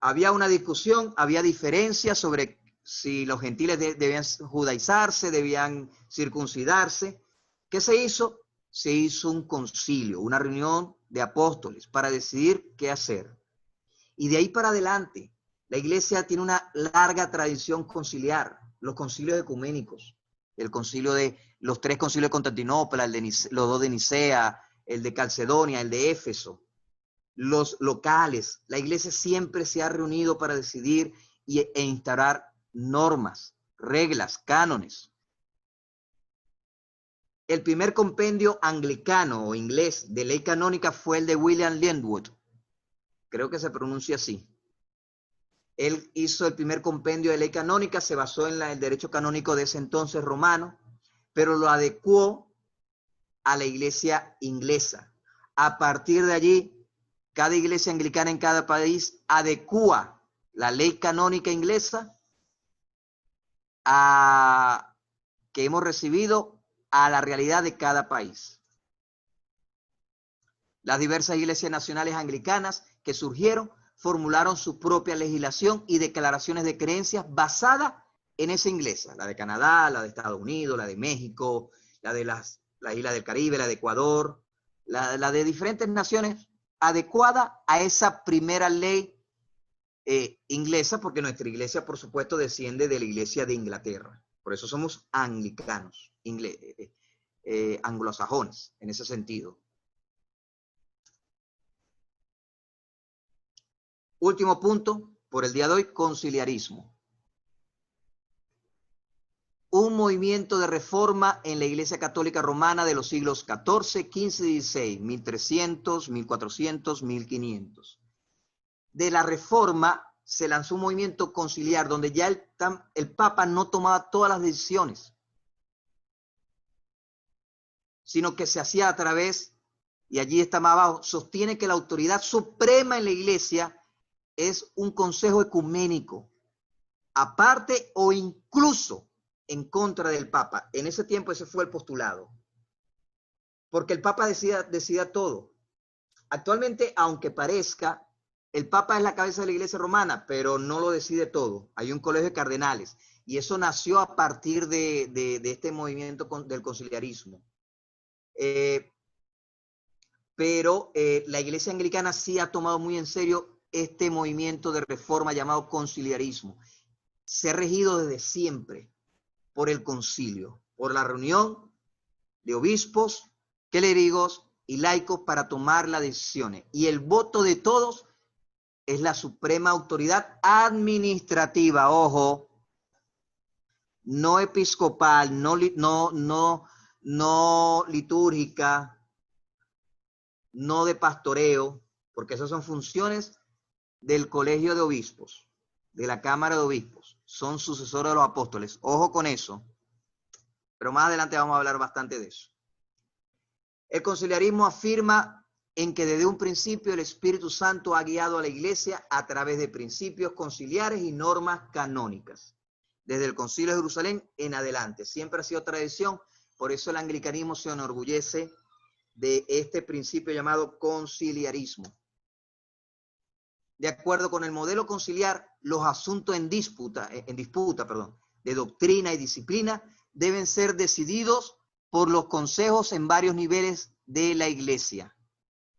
Había una discusión, había diferencias sobre si los gentiles debían judaizarse, debían circuncidarse. ¿Qué se hizo? se hizo un concilio, una reunión de apóstoles para decidir qué hacer. Y de ahí para adelante, la iglesia tiene una larga tradición conciliar, los concilios ecuménicos, el concilio de los 3 concilios de Constantinopla, los 2 de Nicea, el de Calcedonia, el de Éfeso, los locales. La iglesia siempre se ha reunido para decidir e instaurar normas, reglas, cánones. El primer compendio anglicano o inglés de ley canónica fue el de William Linwood. Creo que se pronuncia así. Él hizo el primer compendio de ley canónica, se basó en el derecho canónico de ese entonces romano, pero lo adecuó a la iglesia inglesa. A partir de allí, cada iglesia anglicana en cada país adecúa la ley canónica inglesa que hemos recibido a la realidad de cada país. Las diversas iglesias nacionales anglicanas que surgieron formularon su propia legislación y declaraciones de creencias basadas en esa inglesa, la de Canadá, la de Estados Unidos, la de México, la de las islas del Caribe, la de Ecuador, la de diferentes naciones, adecuada a esa primera ley inglesa, porque nuestra iglesia, por supuesto, desciende de la iglesia de Inglaterra. Por eso somos anglicanos, anglosajones, en ese sentido. Último punto, por el día de hoy, conciliarismo. Un movimiento de reforma en la Iglesia Católica Romana de los siglos XIV, XV y XVI, 1300, 1400, 1500. De la reforma se lanzó un movimiento conciliar donde ya el Papa no tomaba todas las decisiones, sino que se hacía a través, y allí está más abajo, sostiene que la autoridad suprema en la Iglesia es un consejo ecuménico, aparte o incluso en contra del Papa. En ese tiempo ese fue el postulado. Porque el Papa decida todo. Actualmente, aunque parezca, el Papa es la cabeza de la Iglesia romana, pero no lo decide todo. Hay un colegio de cardenales. Y eso nació a partir de este movimiento del conciliarismo. Pero la Iglesia anglicana sí ha tomado muy en serio este movimiento de reforma llamado conciliarismo. Se ha regido desde siempre por el concilio, por la reunión de obispos, clérigos y laicos para tomar las decisiones. Y el voto de todos es la suprema autoridad administrativa, ojo, no episcopal, no litúrgica, no de pastoreo, porque esas son funciones del colegio de obispos, de la Cámara de Obispos. Son sucesores de los apóstoles. Ojo con eso. Pero más adelante vamos a hablar bastante de eso. El conciliarismo afirma en que desde un principio el Espíritu Santo ha guiado a la Iglesia a través de principios conciliares y normas canónicas. Desde el Concilio de Jerusalén en adelante. Siempre ha sido tradición. Por eso el anglicanismo se enorgullece de este principio llamado conciliarismo. De acuerdo con el modelo conciliar, los asuntos en disputa, de doctrina y disciplina deben ser decididos por los consejos en varios niveles de la Iglesia.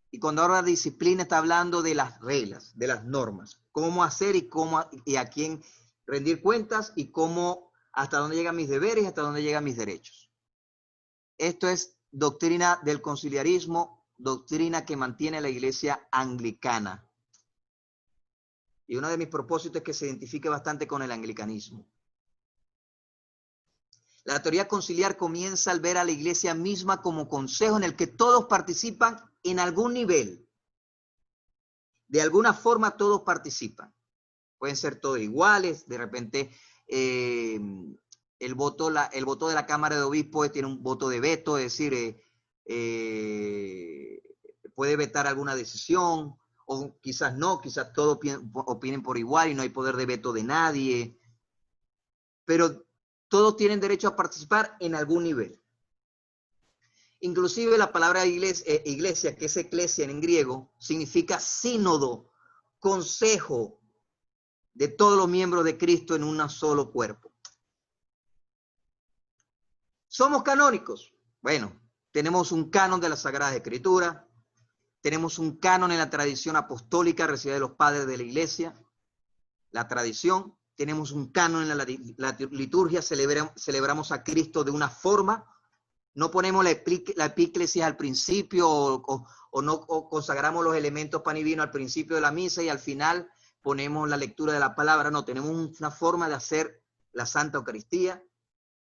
Y cuando habla de disciplina está hablando de las reglas, de las normas, cómo hacer y a quién rendir cuentas y cómo, hasta dónde llegan mis deberes y hasta dónde llegan mis derechos. Esto es doctrina del conciliarismo, doctrina que mantiene la Iglesia anglicana. Y uno de mis propósitos es que se identifique bastante con el anglicanismo. La teoría conciliar comienza al ver a la Iglesia misma como consejo en el que todos participan en algún nivel. De alguna forma todos participan. Pueden ser todos iguales, de repente el voto de la Cámara de Obispos tiene un voto de veto, es decir, puede vetar alguna decisión, o quizás no, quizás todos opinen por igual y no hay poder de veto de nadie, pero todos tienen derecho a participar en algún nivel. Inclusive la palabra iglesia, que es eclesia en griego, significa sínodo, consejo de todos los miembros de Cristo en un solo cuerpo. ¿Somos canónicos? Bueno, tenemos un canon de las Sagradas Escrituras, tenemos un canon en la tradición apostólica recibida de los padres de la iglesia, la tradición, tenemos un canon en la liturgia, celebramos a Cristo de una forma, no ponemos la epíclesis al principio o consagramos los elementos pan y vino al principio de la misa y al final ponemos la lectura de la palabra, no, tenemos una forma de hacer la Santa Eucaristía.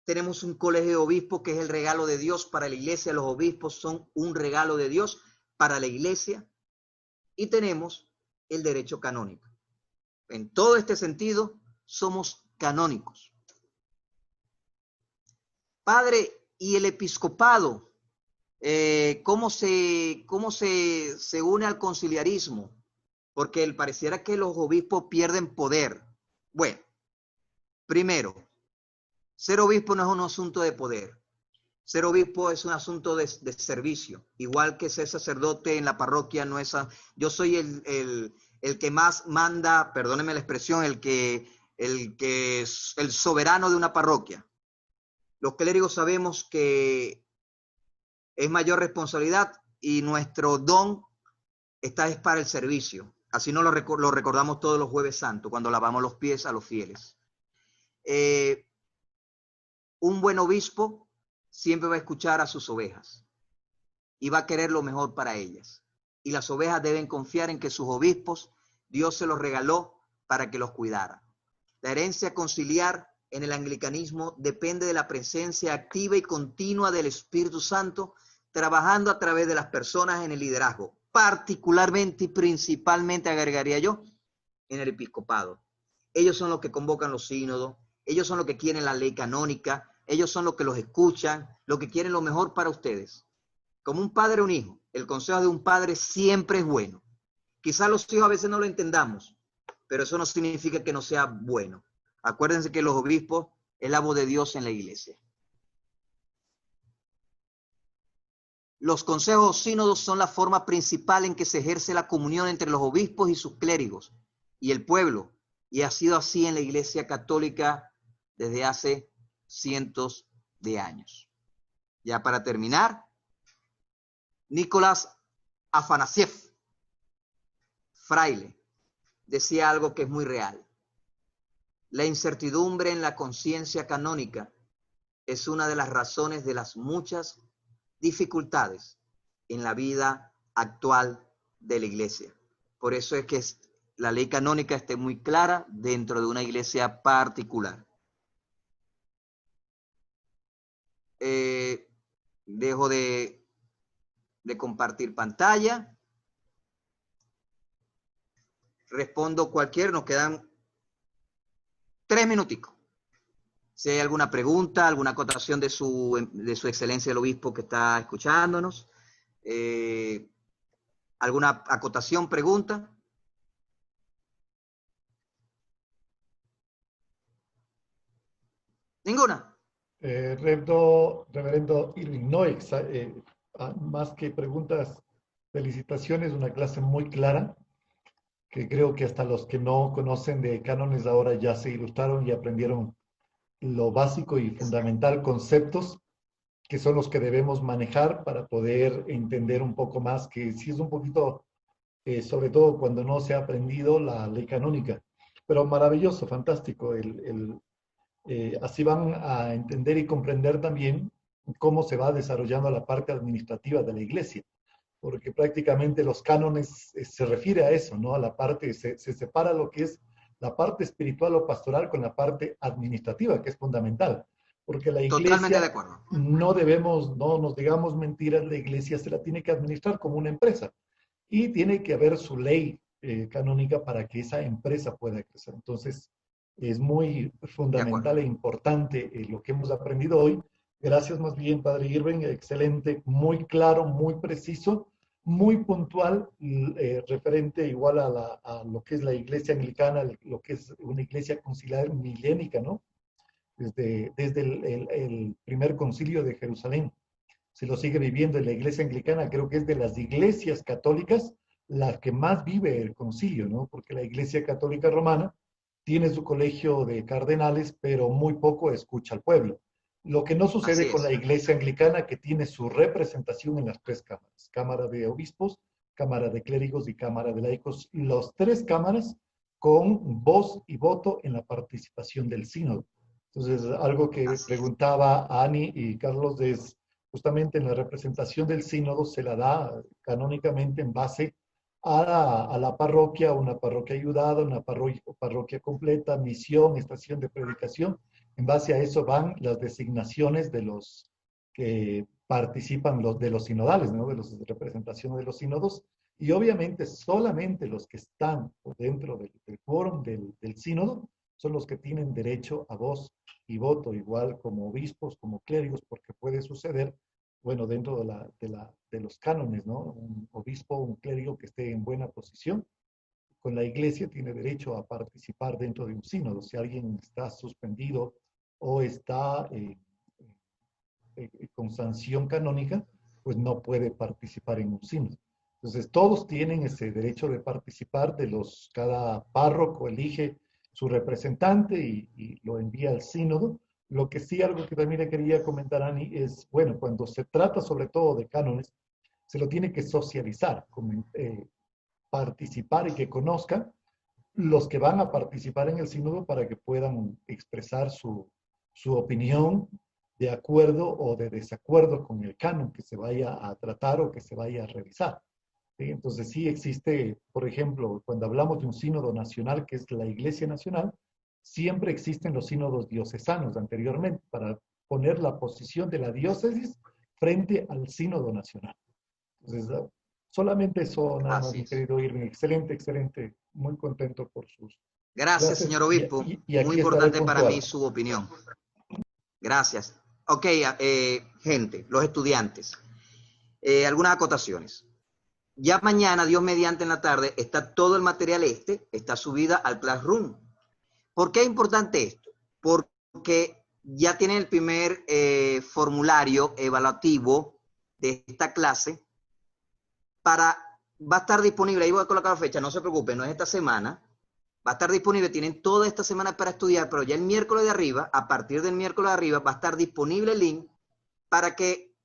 Tenemos un colegio de obispos que es el regalo de Dios para la iglesia, los obispos son un regalo de Dios para la iglesia, y tenemos el derecho canónico. En todo este sentido, somos canónicos. Padre, ¿y el episcopado? ¿Cómo se une al conciliarismo? Porque pareciera que los obispos pierden poder. Bueno, primero, ser obispo no es un asunto de poder. Ser obispo es un asunto de servicio. Igual que ser sacerdote en la parroquia no es... Yo soy el que más manda, perdónenme la expresión, el que es el soberano de una parroquia. Los clérigos sabemos que es mayor responsabilidad y nuestro don es para el servicio. Así nos lo recordamos todos los jueves santos, cuando lavamos los pies a los fieles. Un buen obispo siempre va a escuchar a sus ovejas y va a querer lo mejor para ellas. Y las ovejas deben confiar en que sus obispos, Dios se los regaló para que los cuidara. La herencia conciliar en el anglicanismo depende de la presencia activa y continua del Espíritu Santo trabajando a través de las personas en el liderazgo, particularmente y principalmente, agregaría yo, en el episcopado. Ellos son los que convocan los sínodos, ellos son los que quieren la ley canónica, ellos son los que los escuchan, los que quieren lo mejor para ustedes. Como un padre o un hijo, el consejo de un padre siempre es bueno. Quizás los hijos a veces no lo entendamos, pero eso no significa que no sea bueno. Acuérdense que los obispos es la voz de Dios en la iglesia. Los consejos sínodos son la forma principal en que se ejerce la comunión entre los obispos y sus clérigos y el pueblo, y ha sido así en la Iglesia Católica desde hace cientos de años. Ya para terminar, Nicolás Afanasiev, fraile, decía algo que es muy real. La incertidumbre en la conciencia canónica es una de las razones de las muchas dificultades en la vida actual de la iglesia. Por eso es que la ley canónica esté muy clara dentro de una iglesia particular. Dejo de compartir pantalla. Respondo nos quedan 3 minuticos. Si hay alguna pregunta, alguna acotación de su excelencia el obispo que está escuchándonos, alguna acotación, pregunta. ¿Ninguna? Reverendo Irving, no, más que preguntas, felicitaciones, una clase muy clara, que creo que hasta los que no conocen de cánones ahora ya se ilustraron y aprendieron lo básico y fundamental, conceptos que son los que debemos manejar para poder entender un poco más, que sí es un poquito, sobre todo cuando no se ha aprendido la ley canónica. Pero maravilloso, fantástico. Así van a entender y comprender también cómo se va desarrollando la parte administrativa de la iglesia, porque prácticamente los cánones se refiere a eso, ¿no? A la parte, se separa lo que es la parte espiritual o pastoral con la parte administrativa, que es fundamental, porque la iglesia, totalmente de acuerdo, no nos digamos mentiras, la iglesia se la tiene que administrar como una empresa y tiene que haber su ley canónica para que esa empresa pueda crecer. Entonces, es muy fundamental e importante lo que hemos aprendido hoy. Gracias más bien, Padre Irving, excelente, muy claro, muy preciso, muy puntual, referente igual a lo que es la iglesia anglicana, lo que es una iglesia conciliar milénica, ¿no? Desde el primer concilio de Jerusalén. Se lo sigue viviendo en la iglesia anglicana, creo que es de las iglesias católicas la que más vive el concilio, ¿no? Porque la iglesia católica romana tiene su colegio de cardenales, pero muy poco escucha al pueblo. Lo que no Así sucede con es. la Iglesia Anglicana, que tiene su representación en las tres cámaras: Cámara de Obispos, Cámara de Clérigos y Cámara de Laicos, y las tres cámaras con voz y voto en la participación del sínodo. Entonces, algo que Así es. preguntaba Ani y Carlos es justamente en la representación del sínodo se la da canónicamente en base a la parroquia, una parroquia ayudada, una parroquia completa, misión, estación de predicación. En base a eso van las designaciones de los que participan de los sinodales, ¿no? De las representaciones de los sínodos. Y obviamente solamente los que están dentro del quórum del sínodo son los que tienen derecho a voz y voto, igual como obispos, como clérigos, porque puede suceder, bueno, dentro de los cánones, ¿no? Un obispo o un clérigo que esté en buena posición con la iglesia tiene derecho a participar dentro de un sínodo. Si alguien está suspendido o está con sanción canónica, pues no puede participar en un sínodo. Entonces, todos tienen ese derecho de participar, cada párroco elige su representante y lo envía al sínodo. Lo que sí, algo que también le quería comentar, Ani, es, bueno, cuando se trata sobre todo de cánones, se lo tiene que socializar, participar y que conozcan los que van a participar en el sínodo para que puedan expresar su opinión de acuerdo o de desacuerdo con el canon que se vaya a tratar o que se vaya a revisar. ¿Sí? Entonces sí existe, por ejemplo, cuando hablamos de un sínodo nacional, que es la Iglesia Nacional, siempre existen los sínodos diocesanos anteriormente para poner la posición de la diócesis frente al sínodo nacional. Entonces, solamente eso, nada más, Así mi es. querido Irving. Excelente, excelente. Muy contento por sus Gracias, clases señor obispo. y Muy aquí estaré importante para mí puntual. su opinión. Gracias. Ok, gente, los estudiantes. Algunas acotaciones. Ya mañana, Dios mediante en la tarde, está todo el material está subida al Classroom. ¿Por qué es importante esto? Porque ya tienen el primer formulario evaluativo de esta clase va a estar disponible, ahí voy a colocar la fecha, no se preocupen, no es esta semana, va a estar disponible, tienen toda esta semana para estudiar, pero ya el miércoles de arriba, a partir del miércoles de arriba, va a estar disponible el link para que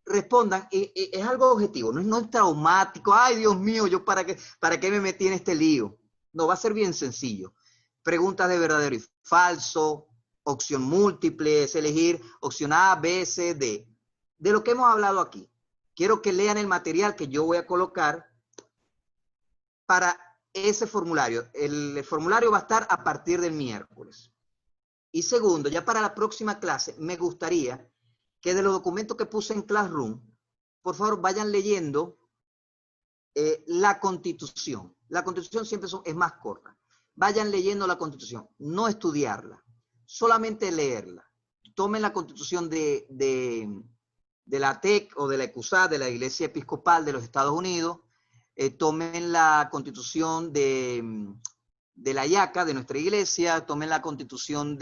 respondan, y es algo objetivo, no es traumático, ay Dios mío, yo para qué me metí en este lío. No, va a ser bien sencillo. Preguntas de verdadero y falso, opción múltiple, es elegir opción A, B, C, D. De lo que hemos hablado aquí. Quiero que lean el material que yo voy a colocar para ese formulario. El formulario va a estar a partir del miércoles. Y segundo, ya para la próxima clase, me gustaría que de los documentos que puse en Classroom, por favor vayan leyendo la Constitución. La Constitución siempre es más corta. Vayan leyendo la Constitución, no estudiarla, solamente leerla. Tomen la Constitución de la TEC o de la ECUSA, de la Iglesia Episcopal de los Estados Unidos, tomen la Constitución de la IACA, de nuestra iglesia, tomen la Constitución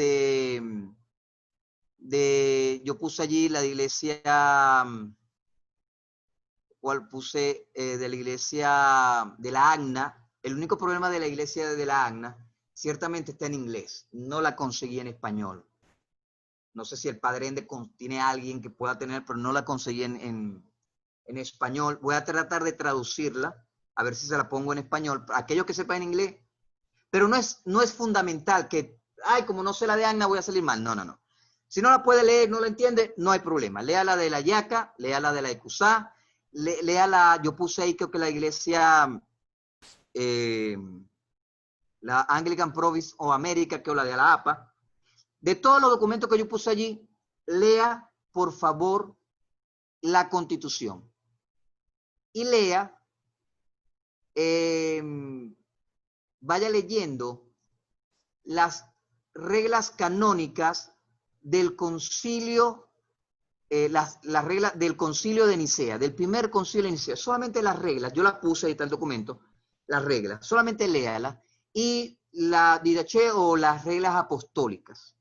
yo puse allí la de iglesia, ¿cuál puse? De la iglesia de la AGNA. El único problema de la iglesia de la AGNA ciertamente está en inglés, no la conseguí en español. No sé si el padre Ende tiene a alguien que pueda tener, pero no la conseguí en español. Voy a tratar de traducirla, a ver si se la pongo en español. Aquellos que sepan inglés, pero no es fundamental que, ay, como no sé la de Agna, voy a salir mal. No. Si no la puede leer, no la entiende, no hay problema. Lea la de la YACA, lea la de la ECUSA, lea yo puse ahí creo que la iglesia, la Anglican Province of America, que es la de la APA. De todos los documentos que yo puse allí, lea, por favor, la Constitución. Y lea, vaya leyendo las reglas canónicas del concilio, las reglas del concilio de Nicea, del primer concilio de Nicea. Solamente las reglas, yo las puse, ahí está el documento, las reglas, solamente léalas. Y la didache o las reglas apostólicas.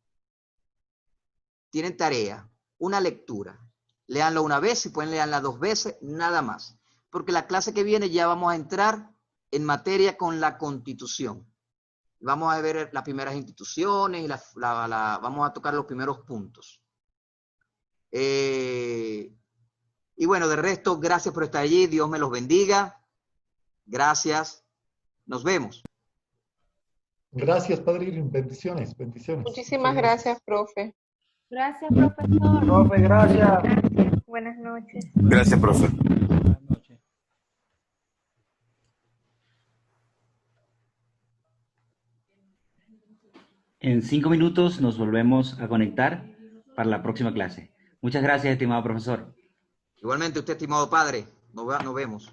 Tienen tarea, una lectura. Léanlo una vez, si pueden leerla 2 veces, nada más. Porque la clase que viene ya vamos a entrar en materia con la Constitución. Vamos a ver las primeras instituciones y vamos a tocar los primeros puntos. Y bueno, de resto, gracias por estar allí. Dios me los bendiga. Gracias. Nos vemos. Gracias, Padre Irving. Bendiciones, bendiciones. Muchísimas gracias, profe. Gracias, profesor. Profe, gracias. Buenas noches. Gracias, profe. Buenas noches. En 5 minutos nos volvemos a conectar para la próxima clase. Muchas gracias, estimado profesor. Igualmente usted, estimado padre. Nos vemos.